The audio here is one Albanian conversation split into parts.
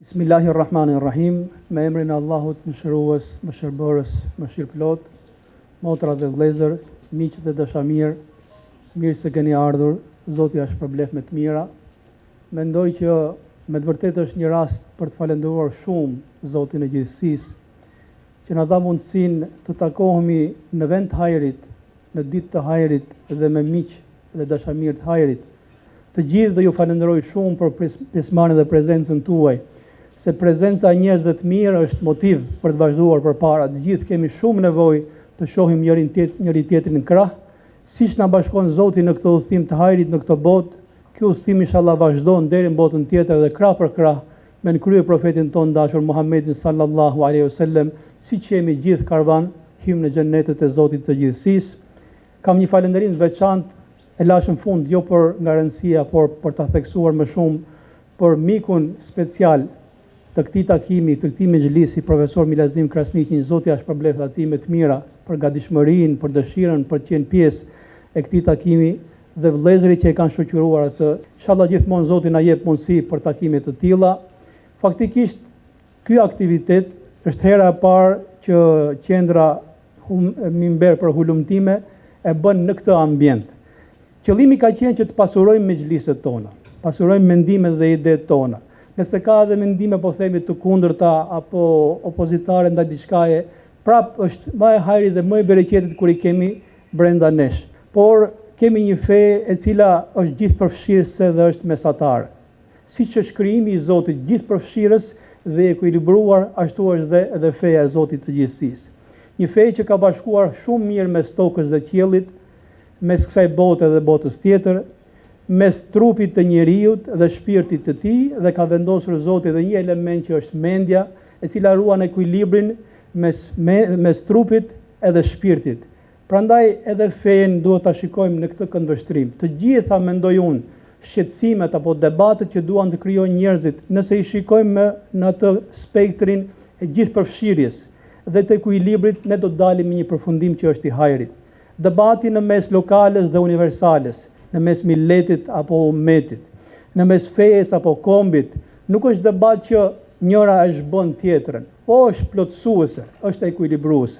Bismillahirrahmanirrahim, me emrin e Allahut mëshirues, mëshirbërës, mëshirëplot, motra dhe vëllezër, miq dhe dashamirë, mirë se keni ardhur, Zoti ja shpërblef me të mira. Mendoj që me të vërtetë është një rast për të falendëruar shumë Zotin e gjithësisë, që na dha mundësinë të takohemi në vend të hajrit, në ditë të hajrit dhe me miq dhe dashamirë të hajrit. Të gjithë dhe ju falenderoj shumë për pjesëmarrjen dhe prezencën tuaj, se prezenca e njerëzve të mirë është motiv për të vazhduar përpara. Të gjithë kemi shumë nevojë të shohim njëri tjetrin në krah, siç na bashkon Zoti në këtë udhëtim të hajrit në këtë botë. Ky udhëtim inshallah vazhdon deri në botën tjetër dhe krah për krah me në krye profetin ton dashur Muhammedin sallallahu alaihi wasallam, siç jemi gjithë karvan hym në xhenetet e Zotit të gjithësisë. Kam një falënderim të veçantë, e lashëm fund jo për nga rëndësia, por për ta theksuar më shumë për mikun special të këtij takimi, të këtij mexhlisi, profesor Milazim Krasniqin. Zoti ja shpërblef atij me të mira për gatishmërinë, për dëshirën për të qenë pjesë e këtij takimi dhe vëllezërit që e kanë shoqëruar atë. Inshallah gjithmonë Zoti na jep mundësi për takime të tilla. Faktikisht ky aktivitet është hera e parë që qendra Mimber për hulumtime e bën në këtë ambient. Qëllimi ka qenë që të pasurojmë mexhliset tona, pasurojmë mendimet dhe idetë tona. Nëse ka edhe mendime po themi të kundërta apo opozitare ndaj diçkaje, prap është më e hajri dhe më e bereqetit kur i kemi brenda nesh. Por kemi një fe e cila është gjithëpërfshirëse dhe është mesatare. Siç është krijimi i Zotit gjithëpërfshirës dhe e ekuilibruar, ashtu është edhe feja e Zotit të gjithësisë. Një fe që ka bashkuar shumë mirë mes tokës dhe qiellit, mes kësaj bote dhe botës tjetër, mes trupit të njeriut dhe shpirtit të tij, dhe ka vendosur Zoti edhe një element që është mendja, e cila ruan ekuilibrin mes trupit edhe shpirtit. Prandaj edhe fen duhet ta shikojmë në këtë këndvështrim. Të gjitha, mendoj unë, shqetësimet apo debatet që duan të krijojnë njerëzit, nëse i shikojmë në atë spektrin e gjithëpërfshirjes dhe të ekuilibrit, ne do të dalim në një përfundim që është i hajrit. Debati në mes lokales dhe universales, në mes milletit apo ummetit, në mes fejes apo kombit, nuk është debat që njëra e zhbën tjetrën, po është plotësuese, është ekuilibruese.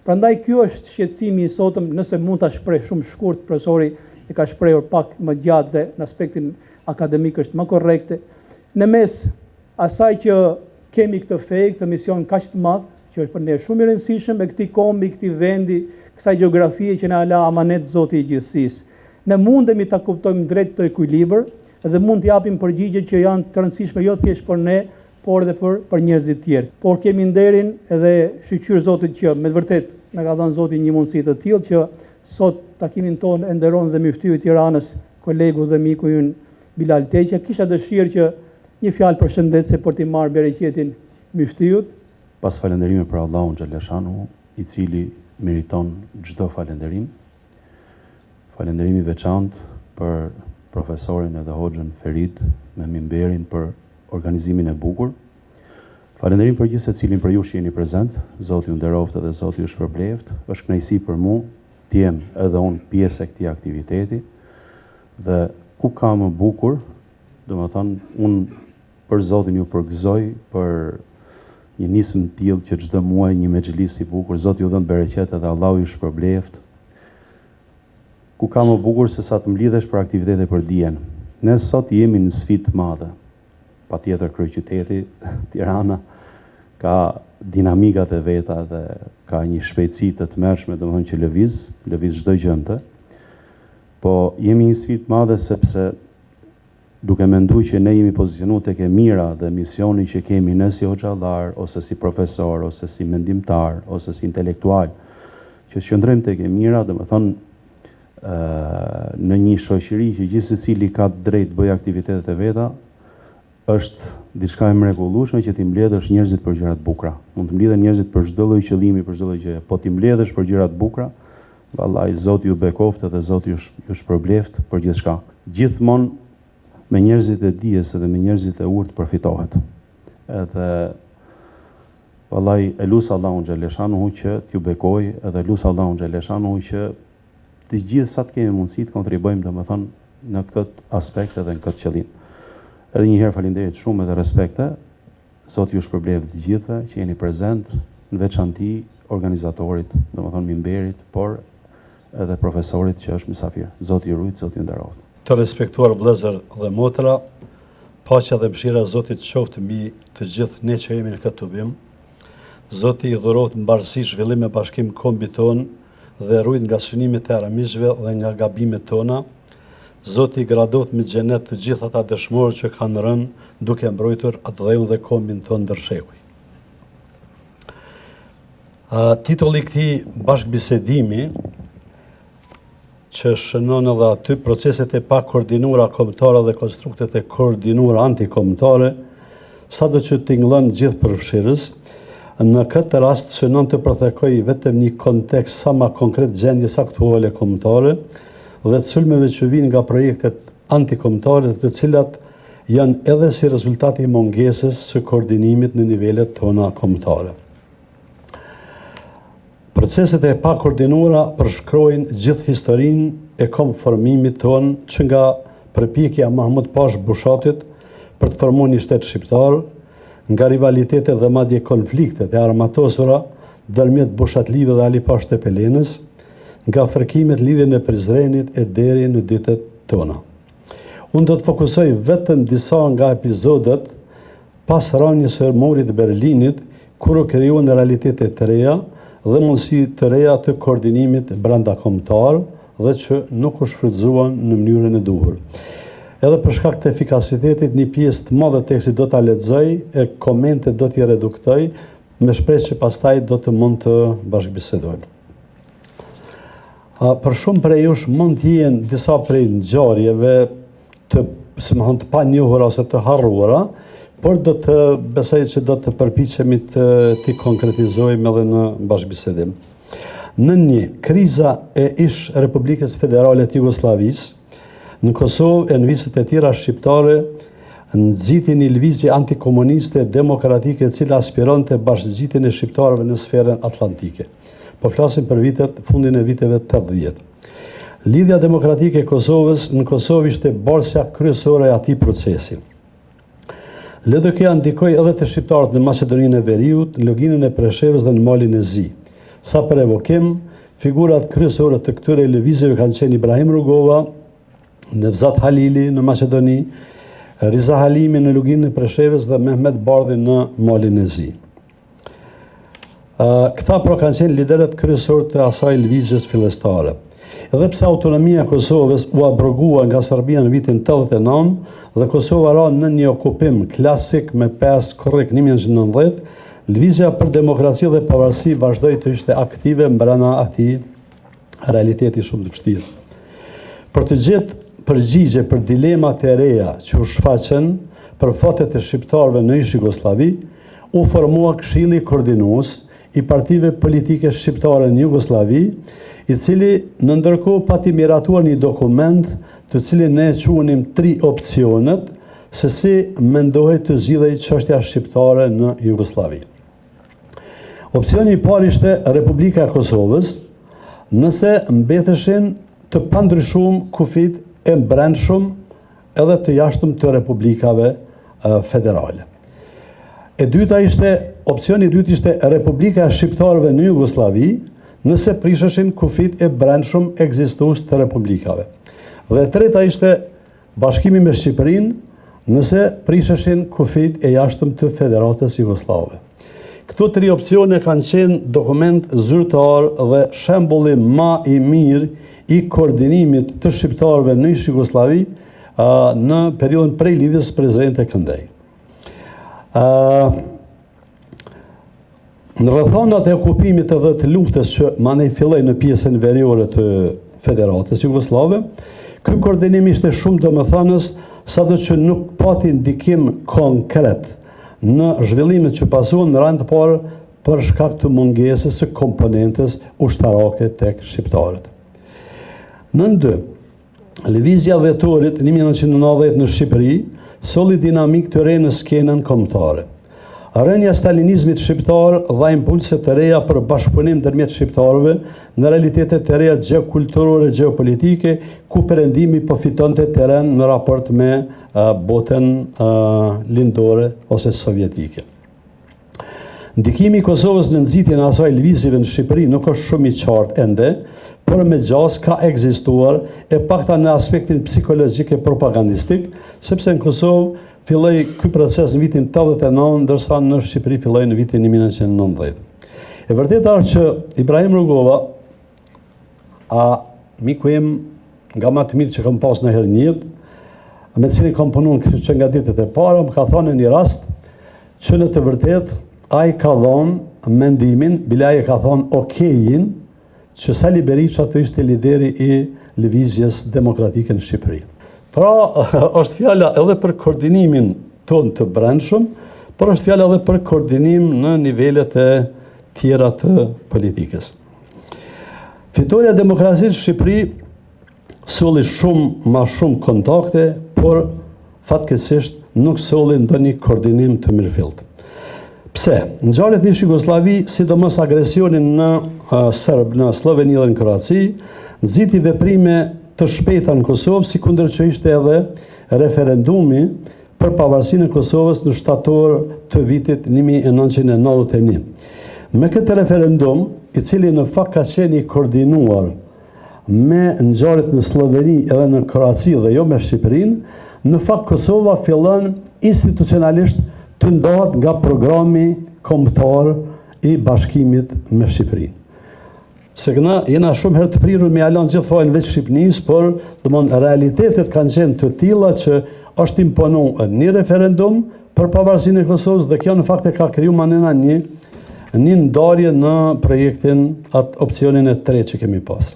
Prandaj ky është shqetësimi i sotëm, nëse mund ta shpreh shumë shkurt, profesori e ka shprehur pak më gjatë dhe në aspektin akademik është më korrekte. Në mes asaj që kemi këtë fe, këtë mision kaq të madh, që është për ne shumë i rëndësishëm, me këtij kombi, këtij vendi, kësaj gjeografie që na la amanet Zoti i gjithësisë. Ne mundemi ta kuptojmë drejt të ekuilibër dhe mund të japim përgjigje që janë të rëndësishme jo thjesht për ne, por edhe për njerëzit tjerë. Por kemi nderin edhe shqyr Zotit që me të vërtet na ka dhënë Zoti një mundësi të tillë që sot takimin tonë e nderon dhe myftyi i Tiranës, kolegu dhe miku ynë Bilal Teqja. Kisha dëshirë që një fjalë përshëndetse për t'i marrë bereqetin myftyut. Pas falënderime për Allahun xhaleshanu, i cili meriton çdo falënderim. Falënderimi veçantë për profesorin edhe hoxhën Ferit me Mimberin për organizimin e bukur. Falënderim për gjithë secilin për ju që jeni prezent. Zoti ju nderoft dhe Zoti ju shpërbleft. Është kënaqësi për mua të jem edhe unë pjesë e këtij aktiviteti. Dhe ku ka më bukur, domethënë unë për Zotin ju përgëzoj për një nismë të tillë që çdo muaj një mexhlis i bukur. Zoti ju dhënë bereqet dhe Allahu ju shpërbleft. Ku ka më bukur se sa të mlidhesh për aktivitete për dijen. Ne sot jemi në sfidë të madhe. Patjetër kryeqyteti Tirana ka dinamikat e veta dhe ka një shpejtësi të tmerrshme, domethënë që lëviz çdo gjë. Po jemi një sfidë të madhe sepse duke menduar që ne jemi pozicionuar tek e mira dhe misioni që kemi ne si hoxhallar ose si profesor ose si mendimtar ose si intelektual, që qëndrojmë tek e mira, domethënë në një shoqëri që gjithë secili ka drejt të bëjë aktivitetet e veta, është diçka e mrekullueshme që ti mbledhësh njerëzit për gjëra të bukura. Mund të mbledhen njerëzit për çdo lloj qëllimi, për çdo lloj gjëje, po ti mbledhësh për gjëra të bukura, vallahi Zoti ju bekoftë dhe Zoti ju shpërbleft për gjithçka. Gjithmonë me njerëzit e dijes dhe me njerëzit e urtë përfitohet. Edhe vallahi elus Allahun xhaleshanu që t'ju bekoj, edhe elus Allahun xhaleshanu që të gjithë sa të kemi mundësi të kontribuojmë domethënë në këtë aspekt edhe në këtë qëllim. Edhe një herë faleminderit shumë edhe respekte. Zoti ju shpërblef të gjithëve që jeni prezent, në veçanti organizatorit, domethënë mimberit, por edhe profesorit që është mysafir. Zoti ju rujt, Zoti ju nderoft. Të respektuar vëllezër dhe motra, paqja dhe mëshira e Zotit qoftë mbi të gjithë ne që jemi në këtë tubim. Zoti i dhuroft mbarësi, zhvillim e bashkim kombit ton dhe rujt nga synimet e armiqve dhe nga gabimet tona. Zoti i gradoft me xhenet të gjithë ata dëshmorë që kanë rënë duke mbrojtur atë dheun dhe kombin ton ndërshekuj. Titulli i këtij bashkëbisedimi që shënon edhe aty proceset e pa koordinuara kombëtare dhe konstruktet e koordinuara antikombëtare, sado që tingëllon gjithë përfshirës, në këtë rast synon të përthekoj vetëm një kontekst sa më konkret gjendjes aktuale kombëtare dhe të sulmeve që vijnë nga projektet antikombëtare, të cilat janë edhe si rezultati i mungesës së koordinimit në nivelet tona kombëtare. Proceset e pa koordinuara përshkrojnë gjithë historinë e konformimit ton që nga përpjekja Mahmud Pash Bushatit për të formuar një shtet shqiptar, nga rivalitetet dhe madje konfliktet e armatosura ndërmjet Bushatlive dhe Ali Pash Tepelenës, nga fërkimet lidhjen e Prizrenit e deri në ditët tona. Unë do të fokusoj vetëm disa nga episodet pas rënies së murit të Berlinit, kur u krijuan realitete të reja dhe mundësi të reja të koordinimit brenda kombëtar dhe që nuk u shfrytzuan në mënyrën e duhur. Edhe për shkak të efikasitetit, një pjesë të madhe të tekstit do ta lexoj e komentet do t'i reduktoj me shpresë që pastaj do të mund të bashkëbisedojmë. Për shumë prej jush mund të jenë disa prej ngjarjeve të panjohura ose të harruara, por do të besoj që do të përpiqemi të konkretizojmë edhe në bashkëbisedim. Në një, kriza e ish Republikës Federale të Jugosllavisë, në Kosovë e në viset e tjera shqiptare, nxiti një lëvizje antikomuniste demokratike e cila aspironte bashkëngjitin e shqiptarëve në sferën atlantike. Po flasim për fundin e viteve 80. Lidhja demokratike e Kosovës në Kosovë ishte barsja kryesore e atij procesi. LDK ndikoi edhe te shqiptarët në Maqedoninë e Veriut, në Loginën e Preshevës dhe në Malin e Zi. Sa për evokim, figurat kryesore të këtyre lëvizjeve kanë qenë Ibrahim Rugova, Nevzat Halili në Maqedoni, Riza Halimi në Loginën e Preshevës dhe Mehmet Bardhi në Malin e Zi. Këta pra kanë qenë liderët kryesorë të asaj lëvizjes fillestare. Edhe pse autonomia e Kosovës u abrogua nga Serbia në vitin 89 dhe Kosova ra në një okupim klasik me 5 korrik 1990, lëvizja për demokraci dhe pavarësi vazhdoi të ishte aktive mbrana atij realiteti shumë të vështirë. Për të gjetur përgjigje për dilemat e reja që u shfaqen për fatet e shqiptarëve në ish Jugosllavi, u formua Këshilli Koordinues i partive politike shqiptare në Jugosllavi, i cili në ndërkohë pati miratuar një dokument të cilin ne quhenim 3 opcionet se si mendohej të zgjidhej çështja shqiptare në Jugosllavi. Opcioni i parë ishte Republika e Kosovës, nëse mbeteshin të pandryshuar kufit e brendshëm edhe të jashtëm të republikave federale. Opcioni i dytë ishte Republika e Shqiptarëve në Jugosllavi, nëse prisheshin kufit e brendshëm ekzistues të republikave. Dhe e treta ishte bashkimi me Shqipërinë, nëse prisheshin kufit e jashtëm të Federatës Jugoslave. Këto 3 opcione kanë qenë dokument zyrtar dhe shembulli më i mirë i koordinimit të shqiptarëve në ish Jugosllavi në periudhën prej lidhjes së Prizrenit e Këndej. Në rrethonat e okupimit edhe të luftës që manej filloi në pjesën veriore të Federatës Jugoslave, ky koordinim ishte shumë domethënës, sado që nuk pati ndikim konkret në zhvillimet që pasuan në rand të parë për shkak të mungesës së komponentes ushtarake tek shqiptarët. Në 2, lëvizja vetorit 1990 në Shqipëri solli dinamik të re në skenën kombëtare. Rënja stalinizmit shqiptar dha impulse të reja për bashkëpunim ndërmjet shqiptarëve në realitete të reja gjeokulturore, gjeopolitike, ku perëndimi po fitonte terren në raport me botën lindore ose sovjetike. Ndikimi i Kosovës në nxitjen e asaj lëvizjeve në Shqipëri nuk është shumë i qartë ende, por me gjas ka ekzistuar e pakta në aspektin psikologjik e propagandistik, sepse në Kosovë filloi ky proces në vitin 89, ndërsa në Shqipëri filloi në vitin 1990. E vërteta është që Ibrahim Rugova, miku im nga më të mirë që kam pas në herë një jetë, me cilin kam punuar që nga ditët e para, më ka thënë në një rast që në të vërtet ai ka dhënë mendimin, bile ai ka thënë okejin që Sali Berisha të ishte lideri i lëvizjes demokratike në Shqipëri. Pra, është fjala edhe për koordinimin tonë të brendshëm, por është fjala edhe për koordinim në nivelet e tjera të politikës. Fitoria e demokracisë në Shqipëri solli ma shumë kontakte, por fatkeqësisht nuk solli ndonjë koordinim të mirëfillt. Pse? Ngjarjet në Jugosllavi, sidomos agresionin në Serb, në Sloveni dhe në Kroaci, nxiti veprime të shpejta në Kosovë, sikundër që ishte edhe referendumi për pavarësinë e Kosovës në shtator të vitit 1991. Me këtë referendum, i cili në fakt ka qenë i koordinuar me ngjarjet në Sloveni edhe në Kroaci dhe jo me Shqipërinë, në fakt Kosova fillon institucionalisht të ndahet nga programi kombëtar i bashkimit me Shqipërinë. Se këna jena shumë herë të prirur me alon gjithfajnë veç Shqipënisë, por realitetet kanë qenë të tilla që është imponuar një referendum për pavarësinë e Kosovës dhe kjo në fakt e ka kriju manena një ndarje në projektin atë opcionin e tretë që kemi pas.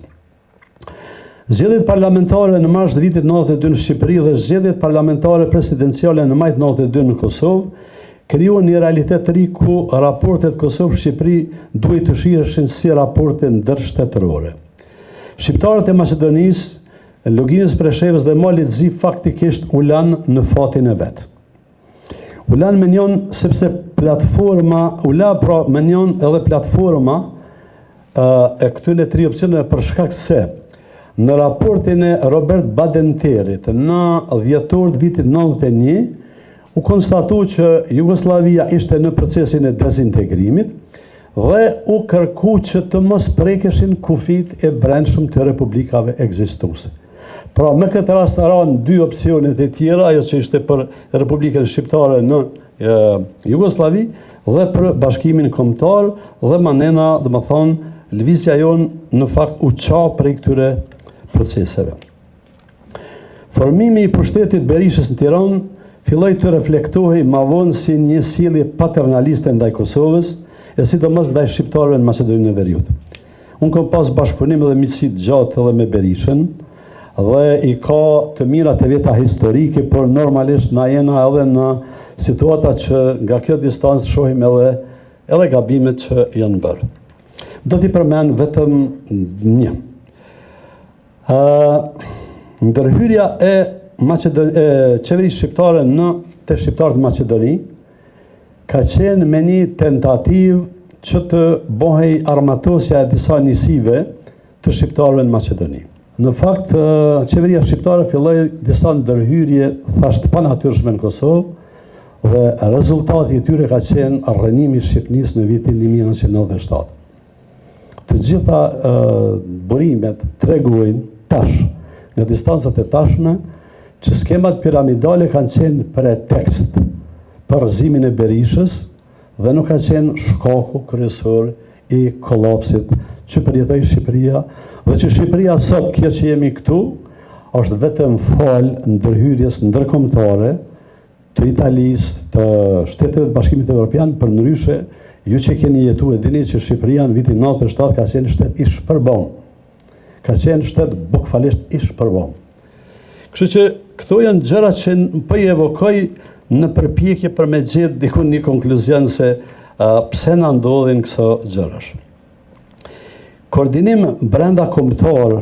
Zgjedhjet parlamentare në mars të vitit 92 në Shqipëri dhe zgjedhjet parlamentare presidenciale në maj 92 në Kosovë krijuan një realitet të ri ku raportet Kosovë-Shqipëri duhet të shiheshin si raporte ndërshtetërore. Shqiptarët e Maqedonisë, Loginës Preshevës dhe Malit Zi faktikisht u lanë në fatin e vet. U lanë me njon sepse me njon edhe platforma e këtyre tri opsioneve për shkak se në raportin e Robert Badenterit në dhjetor të vitit 91 u konstatu që Jugoslavia ishte në procesin e dezintegrimit dhe u kërku që të mos prekeshin kufit e brendshëm të republikave ekzistuese. Pra, me këtë rast ranë dy opsionet e tjera, ajo që ishte për Republikën Shqiptare në Jugoslavi dhe për bashkimin kombëtar dhe manena, dhe më thonë, lëvizja jonë në fakt u qa prej këtyre proceseve. Formimi i pushtetit Berishës në Tiranë filloi të reflektohej ma vonë si një sjellje paternaliste ndaj Kosovës e sidomos ndaj shqiptarëve në Maqedoninë e Veriut. Unë kam pas bashkëpunim dhe miqësi të gjatë edhe me Berishën dhe i ka të mirat e veta historike, por normalisht na jena edhe në situata që nga kjo distancë shohim edhe gabimet që janë bërë. Do t'i përmend vetëm një. Ndërhyrja e qeverisë shqiptare te shqiptarët në Maqedoni ka qenë me një tentativë që të bëhej armatosja e disa nisive të shqiptarëve në Maqedoni. Në fakt, qeveria shqiptare filloi disa ndërhyrje thashtë panatyrshme në Kosovë dhe rezultati i tyre ka qenë rrënimi i Shqipërisë në vitin 1997. Të gjitha burimet tregojnë tash, nga distancat e tashme, që skemat piramidale kanë qenë pretekst për rrëzimin e Berishës dhe nuk ka qenë shkaku kryesor i kolapsit që përjetoi Shqipëria dhe që Shqipëria sot kjo që jemi këtu është vetëm fal ndërhyrjes ndërkombëtare të Italisë, të Shteteve të Bashkimit Evropian, për ndryshe ju që keni jetu e dini që Shqipëria në vitin 97 ka qenë shtet i shpërbom. Ka qenë shtet bukfalisht i shpërbom. Kështu që këto janë gjëra që po i evokoj në përpjekje për me gjetë diku një konkluzion se pse na ndodhin këto gjërash. Koordinim brenda kombëtar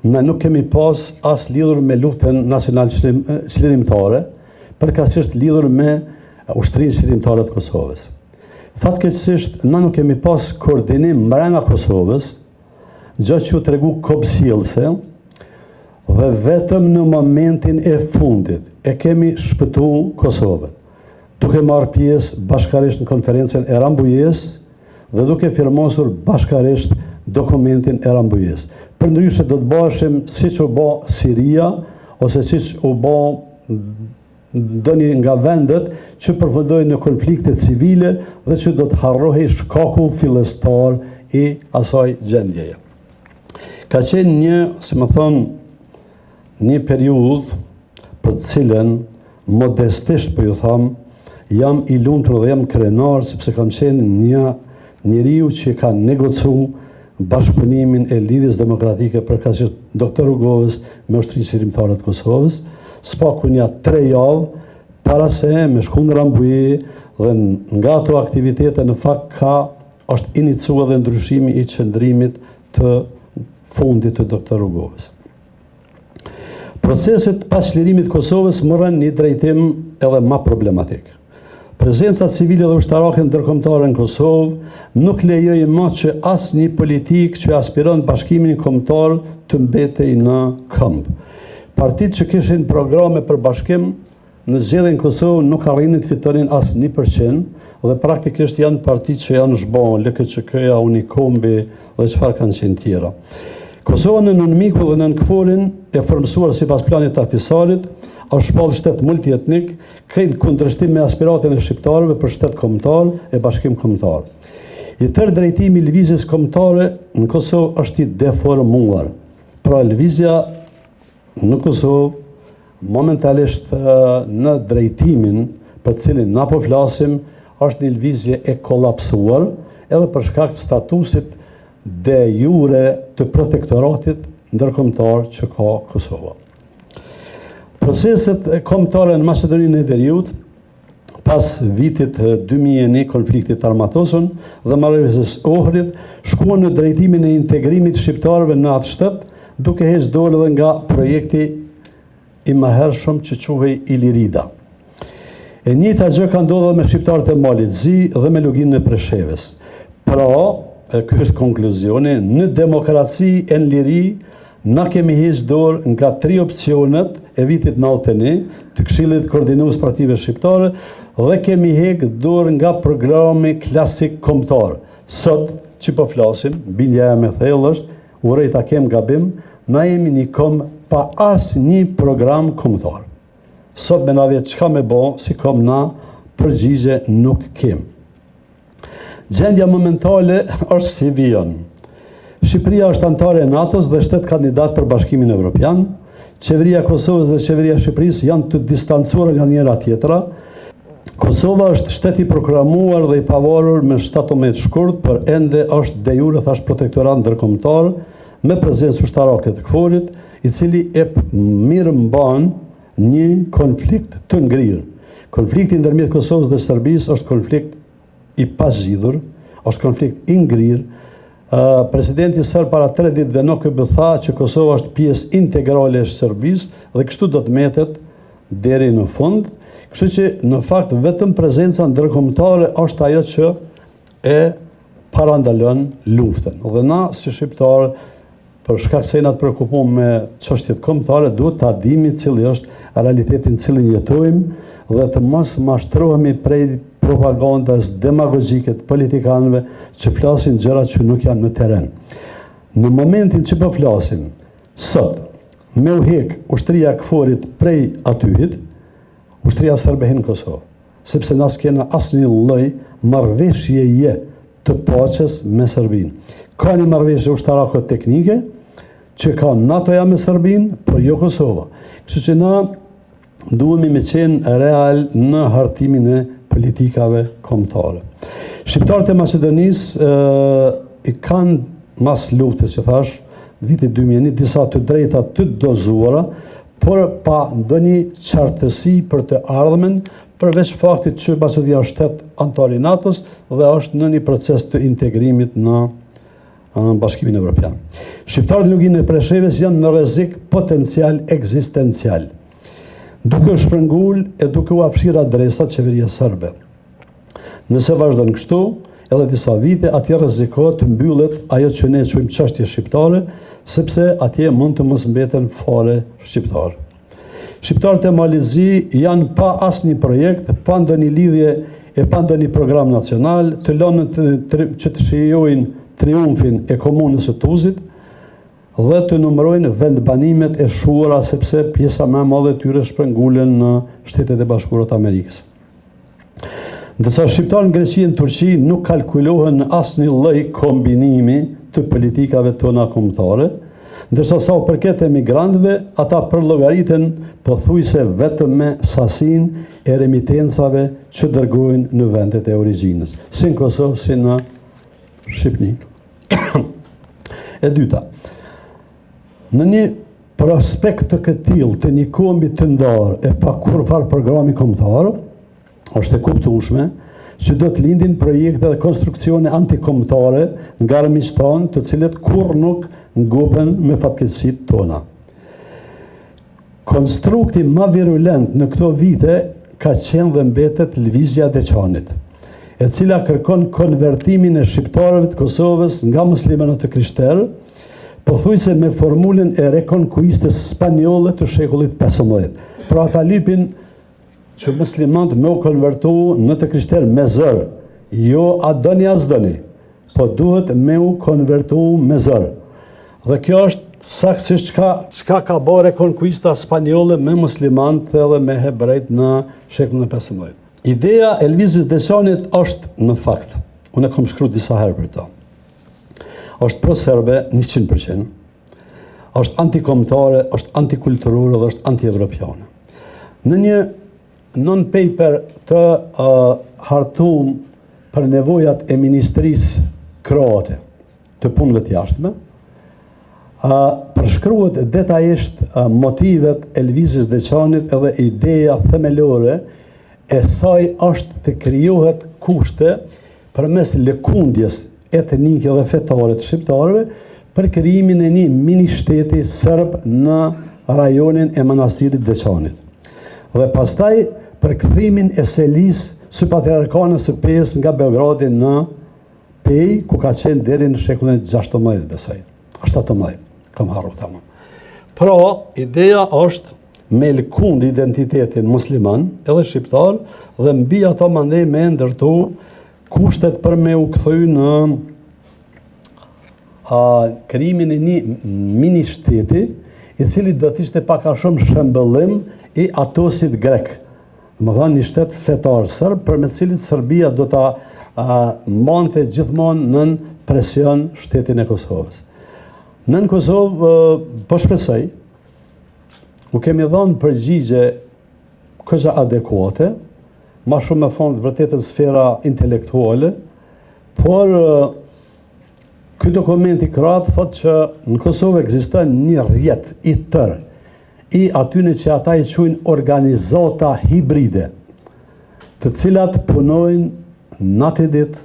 ne nuk kemi pas as lidhur me luftën nacional çlirimtare, përkatësisht lidhur me ushtrinë çlirimtare të Kosovës. Fatkeqësisht ne nuk kemi pas koordinim brenda Kosovës, gjë që u tregu kopësjellse, dhe vetëm në momentin e fundit e kemi shpëtuar Kosovën. duke marrë pjesë bashkarisht në konferencën e Rambujës dhe duke firmosur bashkarisht dokumentin e Rambujës. Përndryshe do të bashim siç u bë Siria ose siç u bë ndonjë nga vendet që përfundojnë në konflikte civile dhe që do të harrohej shkaku fillestar i asaj gjendjeje. Ka qenë një, si më thonë, një periudhë për të cilën modestisht po ju tham, jam i lumtur dhe jam krenar sepse kam qenë një njeriu që ka negocu bashkëpunimin e Lidhjes Demokratike përkatësisht Dr. Rugovës me Ushtrisë Qëndrimtare të Kosovës, spaku një 3 javë para se me shku në Rambujë dhe nga ato aktivitete në fakt është inicuar dhe ndryshimi i qëndrimit të fundit të Dr. Rugovës. Proceset pas çlirimit të Kosovës morën një drejtim edhe më problematik. Prezenca civile dhe ushtarake ndërkombëtare në Kosovë nuk lejoi më që asnjë politik që aspiron bashkimin kombëtar të mbetej në këmbë. Partitë që kishin programe për bashkim në zgjedhjen Kosovë nuk arrinin të fitonin as 1% dhe praktikisht janë partitë që janë zhbon, LKÇK-ja, Unikombi dhe çfarë kanë qenë tjera. Kosova në nënmiku dhe në nënkëforin e formësuar sipas planit të Ahtisarit është shpallë shtet multietnik, krejt kundërshtim me aspiratin e shqiptarëve për shtet kombëtar e bashkim kombëtar. I tërë drejtimi i lëvizjes kombëtare në Kosovë është i deformuar. Pra lëvizja në Kosovë momentalisht në drejtimin për cilin na po flasim është një lëvizje e kollapsuar edhe për shkak të statusit de jure të protektoratit ndërkombëtar që ka Kosova. Proceset kombëtare në Maqedoninë e Veriut pas vitit 2001 konfliktit armatosur dhe marrëveshjes Ohrid shkuan në drejtimin e integrimit të shqiptarëve në atë shtet, duke hequr dorë edhe nga projekti i mëhershëm që quhej Ilirida. E njëjta gjë ka ndodhur me shqiptarët e Malit Zi dhe me luginën e Preshevës. Pra, ky është konkluzioni, në demokraci e në liri na kemi hequr dorë nga 3 opcionet e vitit 91 të Këshillit Koordinues Partive Shqiptare dhe kemi hequr dorë nga programi klasik kombëtar. Sot që po flasim, bindja e me thellë është, urej ta kem gabim, na jemi një kombë pa asnjë program kombëtar. Sot me na vjet çka me bë, si kom na përgjigje nuk kem. Gjendja momentale është si vijon. Shqipëria është antare e NATO-s dhe shtet kandidat për Bashkimin Evropian. Qeveria e Kosovës dhe qeveria e Shqipërisë janë të distancuara nga njëra tjetra. Kosova është shtet i proklamuar dhe i pavarur me 17 shkurt, por ende është de jure thash protektorat ndërkombëtar me prezencë ushtarake të KFOR-it, i cili e mirë mban një konflikt të ngrirë. Konflikti ndërmjet Kosovës dhe Serbisë është konflikt i pazgjidhur, është konflikt i ngrirë. Presidenti Serb para 3 ditëve në KB tha që Kosova është pjesë integrale e Serbisë dhe kështu do të mbetet deri në fund. Kështu që në fakt vetëm prezenca ndërkombëtare është ajo që e parandalon luftën. Dhe na si shqiptarë, për shkak se jena të preokupuar me çështjet kombëtare, duhet ta dimi cili është realitetin në cilin jetojmë dhe të mos mashtrohemi prej propagandës demagogjike të politikanëve që flasin gjëra që nuk janë në teren. Në momentin që po flasim, sot, me u hek ushtria KFOR-it prej atyhit, ushtria serbe në Kosovë, sepse na s'kena asnjë lloj marrëveshjeje të paqes me Serbinë. Ka një marrëveshje ushtarake teknike që ka NATO-ja me Serbinë, por jo Kosova. Kështu që na duhemi me qenë real në hartimin e politikave kombëtare. Shqiptarët e Maqedonisë i kanë mas luftës që thash, vitit 2001, disa të drejta të dozuara, por pa ndonjë qartësi për të ardhmen, përveç faktit që Maqedonia është shtet antar i NATO-s dhe është në një proces të integrimit në Bashkimin Evropian. Shqiptarët në luginën e Preshevës janë në rrezik potencial ekzistencial, duke shprëngul e duke u afshira adresat qeveria serbe. Nëse vazhdon kështu, edhe disa vite, atje rrezikohet të mbyllet ajo që ne quajmë çështje shqiptare, sepse atje mund të mos mbeten fare shqiptar. Shqiptarët e Malizi janë pa asnjë projekt, pa ndonjë lidhje e pa ndonjë program nacional, të lënë që të shijojnë triumfin e komunës së Tuzit dhe të numërojnë vendbanimet e shuara sepse pjesa më e madhe e tyre shpërngulen në Shtetet e Bashkuara të Amerikës. Ndërsa shqiptarët në Greqi e në Turqi nuk kalkulohen në asnjë lloj kombinimi të politikave tona kombëtare, ndërsa sa u përket emigrantëve, ata përllogariten pothuajse vetëm me sasinë e remitencave që dërgojnë në vendet e origjinës, si në Kosovë, si në Shqipëri. E dyta, në një prospekt të këtill të një kombi të ndarë e pa kurrfarë programi kombëtar, është e kuptueshme që do të lindin projekte dhe konstruksione antikombëtare nga armiqtë tonë, të cilët kurrë nuk ngopen me fatkeqësitë tona. Konstrukti më virulent në këto vite ka qenë dhe mbetet lëvizja e Deçanit, e cila kërkon konvertimin e shqiptarëve të Kosovës nga muslimanët të krishterë, pothuajse me formulën e rekonkuistës spanjolle të shekullit 15. Pra ata lypin që muslimanët me u konvertu në të krishterë me zërë, jo a doni as doni, po duhet me u konvertu me zërë. Dhe kjo është saktësisht çka ka bërë rekonkuista spanjolle me muslimanët edhe me hebrejt në shekullin e 15. Ideja e lëvizjes Deçanit është në fakt, unë kam shkruar disa herë për ta, është pro-serbe 100%, është antikombëtare, është antikulturore dhe është anti-evropiane. Në një non-paper të hartum për nevojat e Ministrisë Kroate të punëve të jashtme, përshkruhet detajisht motivet e lëvizjes Deçanit edhe ideja themelore e saj është të krijohet kushte përmes lëkundjes etnike dhe fetare të shqiptarëve për krijimin e një mini shteti serb në rajonin e manastirit Deçanit. Dhe pastaj për kthimin e selisë së patriarkanës së Pejës nga Beogradi në Pejë, ku ka qenë deri në shekullin 16, besoj. 17, kam harruar tamam. Pra, ideja është me lëkund identitetin musliman edhe shqiptar dhe mbi ato mandej me ndërtu kushtet për me u kthy në krijimin e një mini shteti, i cili do të ishte pak a shumë shëmbëllim i Atosit grek. Më thonë një shtet fetar sërb, për me cilit Serbia do ta mante gjithmonë nën presion shtetin e Kosovës. Nën Kosovë, po shpresoj, u kemi dhënë përgjigje kësa adekuate, ma shumë me fond vërtetën sfera intelektuale, por ky dokument i kratë thotë që në Kosovë ekziston një rrjet i tërë i atyne që ata i quajnë organizata hibride, të cilat punojnë natë e ditë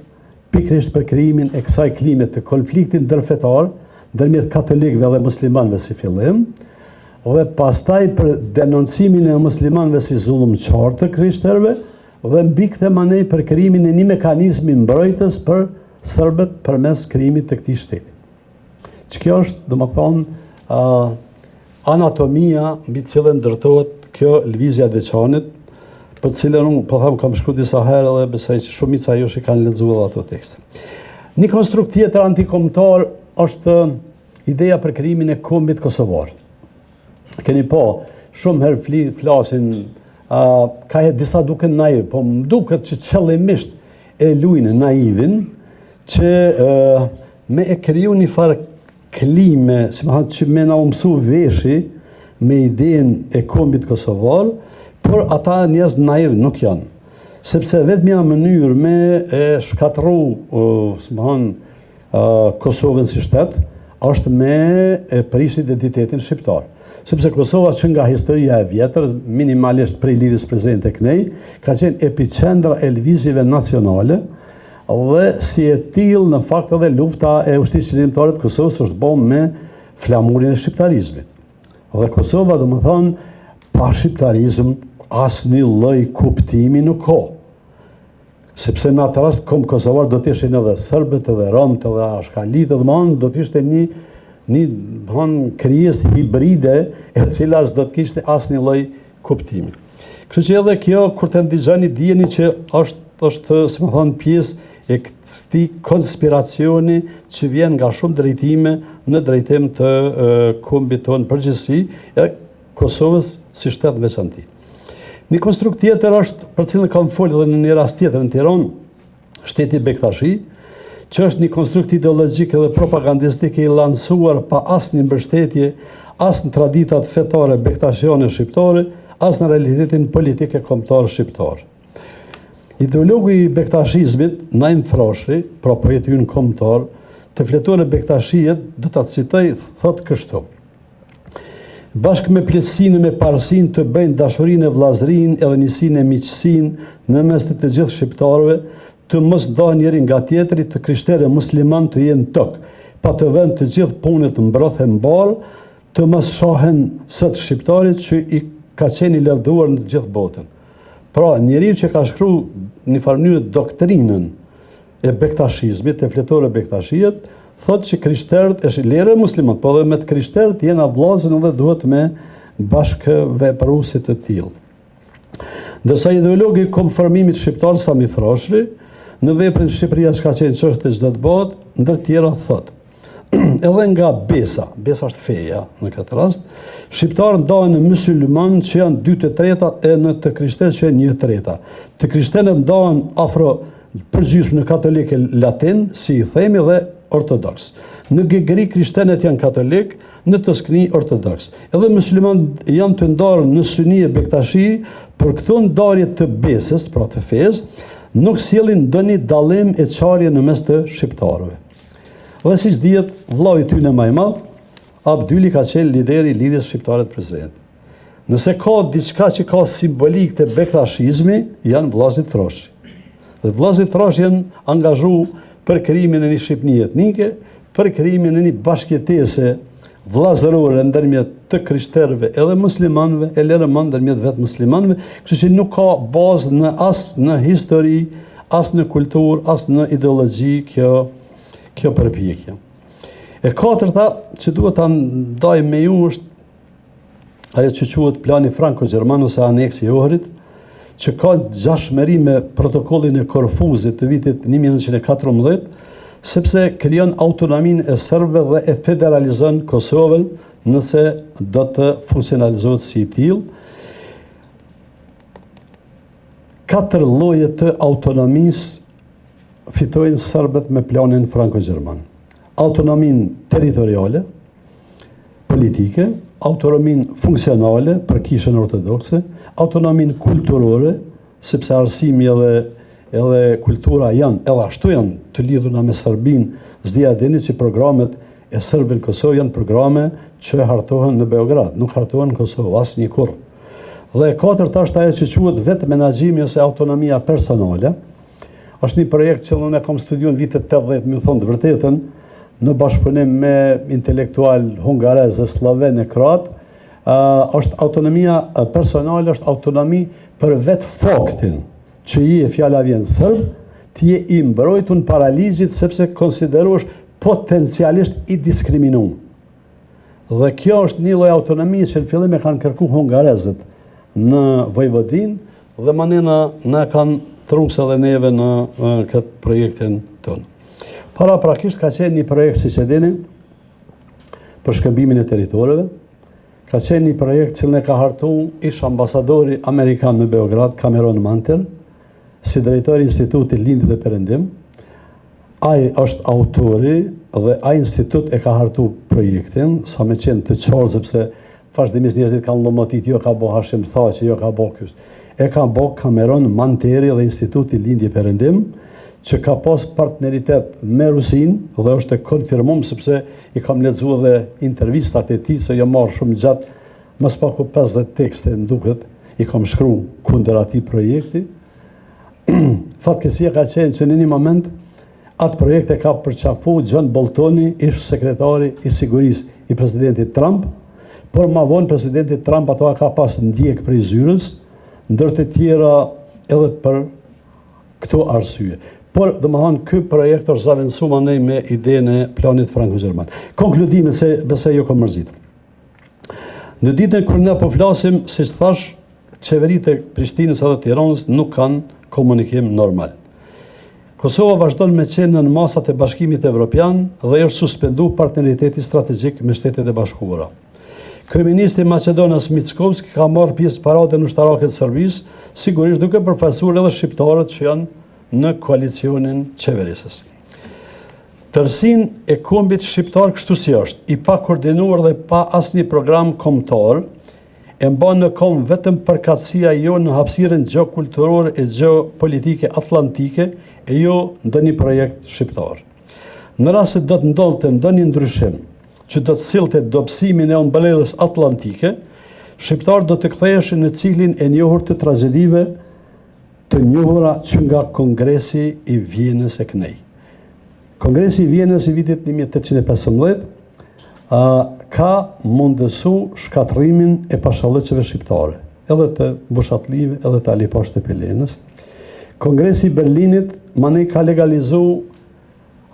pikërisht për krijimin e kësaj klime të konfliktit ndërfetar ndërmjet katolikëve dhe muslimanëve si fillim, dhe pastaj për denoncimin e muslimanëve si zullumçar të krishterëve dhe mbi këtë manej për krijimin e një mekanizmi mbrojtës për serbët përmes krijimit të këtij shteti. Që kjo është, domethënë, anatomia mbi cilën ndërtohet kjo lëvizja e Deçanit, për cilën unë po them kam shkruar disa herë dhe besoj që shumica jush i kanë lexuar ato tekste. Një konstrukt tjetër antikombëtar është ideja për krijimin e kombit kosovar. Keni po, shumë herë flasin, ka e disa duken naiv, po më duket që qëllimisht e luajnë naivin që me e kriju një farë klime, si më që me na umësu veshi me idenë e kombit kosovar, por ata njerëz naiv nuk janë. Sepse vetmja mënyrë me e shkatru, si më Kosovën si shtet, është me e prish identitetin shqiptar. Sepse Kosova që nga historia e vjetër, minimalisht prej lidhjes prezente tek ne, ka qenë epicendra e lëvizjeve nacionale, dhe si e tillë në fakt edhe lufta e ushtrisë qëndrimtare të Kosovës është bërë me flamurin e shqiptarizmit. Dhe Kosova, domethënë, pa shqiptarizëm asnjë lloj kuptimi nuk ka. Sepse në atë rast kom kosovar do të ishin edhe serbët, edhe romët, edhe ashkalitë, domethënë do të ishte një krijesë hibride e cila s'do të kishte asnjë lloj kuptimi. Kështu që edhe kjo, kur të ndigjani, dijeni që është si më thonë, pjesë e këtij konspiracioni që vjen nga shumë drejtime në drejtim të kombit tonë përgjithësi e Kosovës si shtet veçanti. Një konstrukt tjetër është, për cilën kam folur edhe në një rast tjetër në Tiranë, shteti Bektashi, që është një konstrukt ideologjik dhe propagandistik i lansuar pa asnjë mbështetje, as në traditat fetare bektashiane shqiptare, as në realitetin politik e kombëtar shqiptar. Ideologu i bektashizmit, Naim Frashëri, pra poeti ynë kombëtar, të fletuar e bektashijet, do ta citoj, thotë kështu: bashkë me pleqësinë me parësinë të bëjnë dashurinë e vllazërinë edhe njësinë e miqësinë në mes të gjithë shqiptarëve, të mos nda njëri nga tjetri, të krishterë e musliman të jenë tokë, pa të vënë të gjithë punët mbrojthe mbar, të mos shohen sot shqiptarit që i ka qenë i lëvduar në të gjithë botën. Pra, njeriu që ka shkruar në farë mënyrë doktrinën e bektashizmit, e fletore bektashijet, thotë që krishterët e lere muslimat, po dhe me të krishterët jena vllazën dhe duhet me bashkë vepru si të tillë. Ndërsa ideologi i konformimit shqiptar Sami Frashëri, në veprën Shqipëria s'ka qenë çështë e çdo të botë, ndër tjera thotë: edhe nga besa është feja në këtë rast, shqiptarët ndahen në mysliman që janë 2/3 e në të krishterët që janë 1/3. Të krishterët ndahen afro përgjithshëm në katolik e latin, si i themi, dhe ortodoks. Në Gegri krishterët janë katolik, në Toskni ortodoks. Edhe muslimanët janë të ndarë në Syni e Bektashi, por këto ndarje të besës, pra të fesë, nuk sjellin ndonjë dallim e çarje në mes të shqiptarëve. Dhe siç dihet, vllau i tyre më i madh, Abdyli, ka qenë lideri i lidhjes shqiptare të prezent. Nëse ka diçka që ka simbolik të bektashizmi, janë vllazërit Frashëri. Dhe vllazërit Frashëri janë angazhuar për krijimin e një Shqipënie etnike, për krijimin e një bashkëjetese vllazërore ndërmjet të krishterëve edhe muslimanëve, e lërëman ndërmjet vetë muslimanëve, kështu që nuk ka bazë në histori, as në kulturë, as në ideologji kjo përpjekje. E katërta që duhet ta ndaj me ju është ajo që quhet plani franko-gjerman ose aneksi i Ohrit, që ka gjashmëri me protokollin e Korfuzit të vitit 1914, sepse krijon autonominë e serbëve dhe e federalizon Kosovën nëse do të funksionalizohet si i tillë. 4 lloje të autonomisë fitojnë serbët me planin franko-gjerman. Autonominë territoriale, politike, autonominë funksionale për kishën ortodokse, autonominë kulturore, sepse arsimi edhe kultura edhe ashtu janë të lidhura me Serbinë. S'dia dini që programet e serbëve në Kosovë janë programe që hartohen në Beograd, nuk hartohen në Kosovë asnjë kurrë. Dhe e katërta është ajo që quhet vetë menaxhimi ose autonomia personale. Është një projekt që unë e kam studiuar në vitet 80, më thon të vërtetën, në bashkëpunim me intelektual hungarez, sloven e kroat. Është autonomia personale, është autonomi për vetë faktin që je, fjala vjen serb, ti je i mbrojtur para ligjit sepse konsiderohesh potencialisht i diskriminuar. Dhe kjo është një lloj autonomie që në fillim e kanë kërkuar hungarezët në Vojvodinë dhe manena na kanë trungse edhe neve në këtë projektin tonë. Paraprakisht ka qenë një projekt, siç e dini, për shkëmbimin e territoreve. Ka qenë një projekt që ne ka hartuar ish ambasadori amerikan në Beograd, Cameron Manter, si drejtori i Institutit Lindje dhe Perëndim. Ai është autori dhe ai institut e ka hartuar projektin, sa me qenë të qartë, sepse vazhdimisht njerëzit kanë lomotit, jo ka bo Hashim Thaçi, jo ka bo ky. E ka bo Cameron Manteri dhe Instituti Lindje Perëndim, që ka pas partneritet me Rusinë dhe është e konfirmuar sepse i kam lexuar dhe intervistat e tij, se jo marr shumë gjatë, mas paku 50 tekste më duket, i kam shkruar kundër atij projekti. Fatkeqësia ka qenë që në një moment atë projekt e ka përqafuar John Boltoni, ish sekretari i sigurisë i presidentit Trump, por ma vonë presidenti Trump ato ka pas ndjek prej zyrës, ndër të tjera edhe për këto arsye. Por, domethënë, ky projekt është zavendësuar ne me idenë e planit franko-gjerman. Konkludimi se besoj ju ka mërzit. Në ditën kur ne po flasim, siç thash, qeveritë e Prishtinës edhe Tiranës nuk kanë komunikim normal. Kosova vazhdon me qenë në masat e Bashkimit Evropian dhe është suspendu partneriteti strategjik me Shtetet e Bashkuara. Kryeministri Maqedonas Mickovski ka marrë pjesë paradën ushtarake të Serbisë, sigurisht duke përfaqësuar edhe shqiptarët që janë në koalicionin qeverisës. Tërësinë e kombit shqiptar kështu si është, i pa koordinuar dhe pa asnjë program kombëtar, e mban në kom vetëm përkatësia jo në hapësirën gjeokulturore e gjeopolitike atlantike e jo ndonjë projekt shqiptar. Në rast se do të ndodhte ndonjë ndryshim që do të sillte dobësimin e ëmbëlsirës atlantike, shqiptarët do të ktheheshin në ciklin e njohur të tragedive të njohura që nga Kongresi i Vjenës e CNEI. Kongresi i Vjenës i vitit 1815 ka mundësu shkatrimin e pashalleceve shqiptare, edhe të Bushatlive, edhe të Alipashtë të Pelenës. Kongresi i Berlinit manej ka legalizu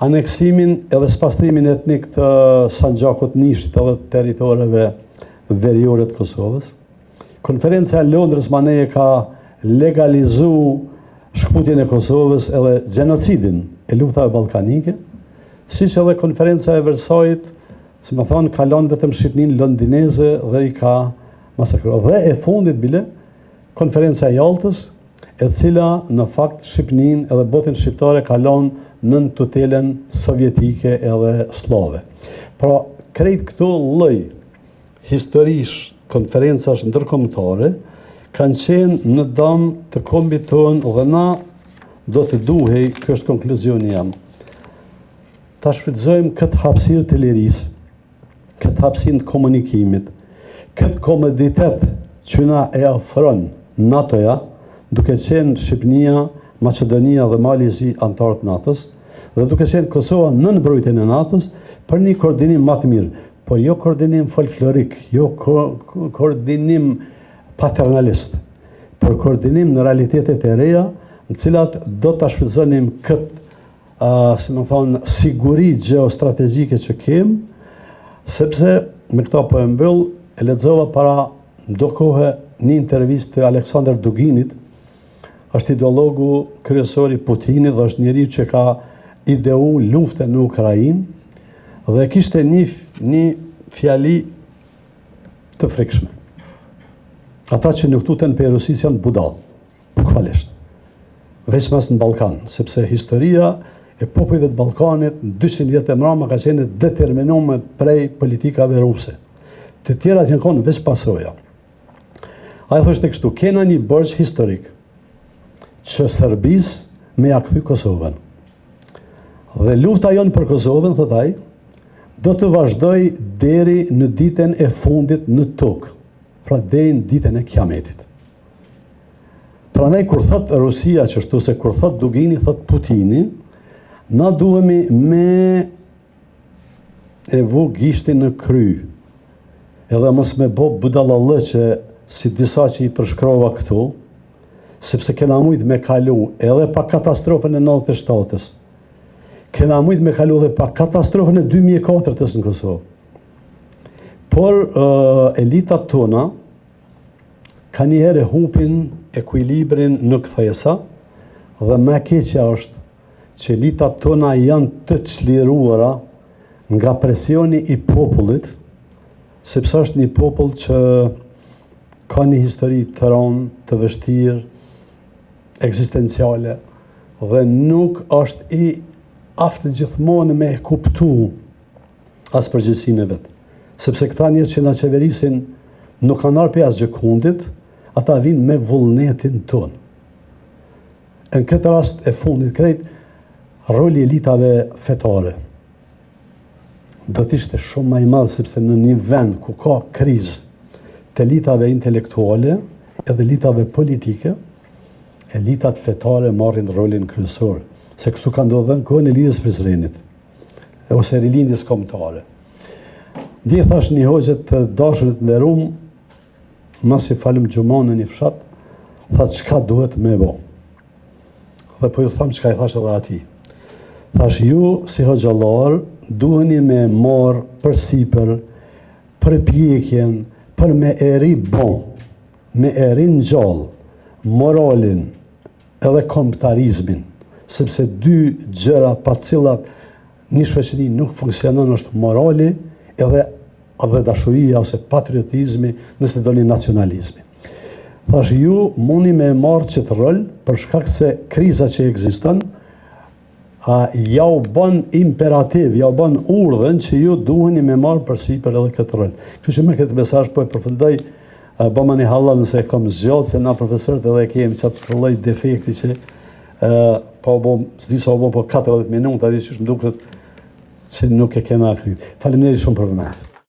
aneksimin edhe spastrimin etnik të Sanxhakut Nishtit edhe të territoreve veriore të Kosovës. Konferenca e Londrës manej ka legalizu shkputjen e Kosovës edhe gjenocidin e luftave ballkanike, siç edhe konferenca e Versajit, si më thonë, kalon vetëm Shqipnin londineze dhe i ka masakruar. Dhe e fundit bile, konferenca e Jaltës, e cila në fakt Shqipnin edhe botën shqiptare kalon nën tutelen sovjetike edhe slave. Pra, krejt këto lloj historish, konferencash ndërkombëtare, kanë qenë në dëm të kombit tonë dhe na do të duhej, kjo është konkluzioni jam, ta shfrytëzojmë këtë hapësirë të lirisë, këtë hapësirë të komunikimit, këtë komoditet që na e ofron NATO-ja, duke qenë Shqipnia, Maqedonia dhe Malizi antarët NATO-s, dhe duke qenë Kosova në mbrojtjen e NATO-s, për një koordinim më të mirë, por jo koordinim folklorik, jo koordinim paternalist, por koordinim në realitetet e reja, në cilat do të shfrytëzonim këtë, si më thonë, siguri geostrategjike që kemë, sepse me këta po e mbyll, e lexova para do kohë një intervistë të Aleksandr Duginit, është ideologu kryesori Putinit dhe është njeriu që ka ideu luftën në Ukrainë dhe kishte një fjali të frikshme. Ata që nuk tuten për Rusisë janë budall, bukvalisht. Veç mas në Ballkan, sepse historia e popujve të Ballkanit 200 vjet e mrama ka qenë determinuar prej politikave ruse. Të tjerat janë qenë veç pasoja. Ai thoshte kështu, kena një borxh historik që Serbisë me ja kthy Kosovën. Dhe lufta jonë për Kosovën, thot ai, do të vazhdoj deri në ditën e fundit në tokë, pra deri në ditën e Kiametit. Prandaj kur thot Rusia qështu, se kur thot Dugini, thot Putini, na duhemi me e vu gishtin në kry, edhe mos me bo budallallë që si disa që i përshkrova këtu, sepse kena mujt me kalu edhe pa katastrofën e 97-ës, kena mujt me kalu edhe pa katastrofën e 2004-ës në Kosovë. Por elitat tona ka njëherë hupin ekuilibrin në kthesa dhe më keqja është që elitat tona janë të çliruara nga presioni i popullit, sepse është një popull që ka një histori të rëndë, të vështirë, ekzistenciale dhe nuk është i aftë gjithmonë me kuptu as përgjegjësinë e vet. Sepse këta njerëz që na qeverisin nuk kanë ardhur pas gjëkundit, ata vinë me vullnetin tonë. Në këtë rast e fundit krejt, roli elitave fetare do të ishte shumë më i madh, sepse në një vend ku ka krizë të elitave intelektuale edhe elitave politike, elitat fetare marrin rolin kryesor, se kështu ka ndodhur në kohën e Lidhjes Prizrenit ose rilindjes kombëtare. Dje thash një hoxhe të dashurit nderuam, masi falëm xhumon në një fshat, tha çka duhet me bë. Dhe po ju tham çka i thash edhe atij. Thash ju si hoxhallar duheni me marr përsipër përpjekjen për me eri bon me e rinë gjallë moralin edhe kombëtarizmin, sepse dy gjëra pa cilat një shoqëri nuk funksionon është morali edhe dashuria ose patriotizmi, nëse doni nacionalizmi. Thash, ju mundi me marrë që të rol për shkak se kriza që ekziston ja u bën imperativ, ja u bën urdhën që ju duheni me marrë përsipër edhe këtë rol. Kështu që me këtë mesazh po e përfundoj, bëma një halla nëse e kam zgjatë, se na profesorët edhe kemi çat lloj defekti që s'di sa u bë po 14 minuta, di që më duket që nuk e kena kry. Faleminderit shumë për vëmendje.